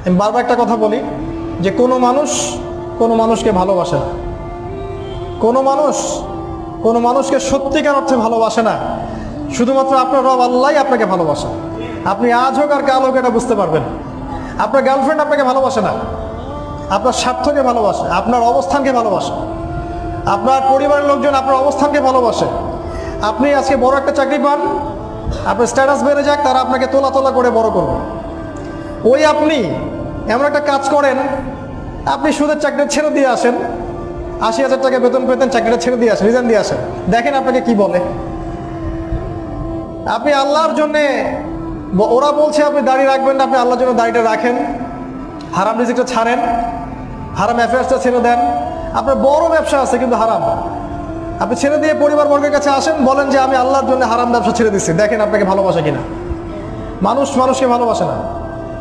আমি বারবার একটা কথা বলি যে কোনো মানুষ কোনো মানুষকে ভালোবাসে না, কোনো মানুষকে সত্যিকার অর্থে ভালোবাসে না। শুধুমাত্র আপনার রব আল্লাহই আপনাকে ভালোবাসে। আপনি আজ হোক আর কাল হোক এটা বুঝতে পারবেন। আপনার গার্লফ্রেন্ড আপনাকে ভালোবাসে না, আপনার স্বার্থকে ভালোবাসে, আপনার অবস্থানকে ভালোবাসে, আপনার পরিবারের লোকজন আপনার অবস্থানকে ভালোবাসে। আপনি আজকে বড় একটা চাকরি পান, আপনার স্ট্যাটাস বেড়ে যাক, তারা আপনাকে তোলা তোলা করে বড় করবে। ওই আপনি এমন একটা কাজ করেন, আপনি সুদের চাকরিটা ছেড়ে দিয়ে আসেন, ৮০,০০০ টাকা বেতন পেতেন, চাকরিটা ছেড়ে দিয়ে আসেন, রিজাইন দিয়ে আসেন, দেখেন আপনাকে কি বলে। আপনি আল্লাহর জন্যে, ওরা বলছে আপনি দাড়ি রাখবেন না, আপনি আল্লাহর জন্য দাড়িটা রাখেন, হারাম রিজিকটা ছাড়েন, হারাম অ্যাফেয়ার্সটা ছেড়ে দেন। আপনার বড় ব্যবসা আছে কিন্তু হারাম, আপনি ছেড়ে দিয়ে পরিবার বর্গের কাছে আসেন, বলেন যে আমি আল্লাহর জন্য হারাম ব্যবসা ছেড়ে দিচ্ছি, দেখেন আপনাকে ভালোবাসে কিনা। মানুষকে ভালোবাসে না।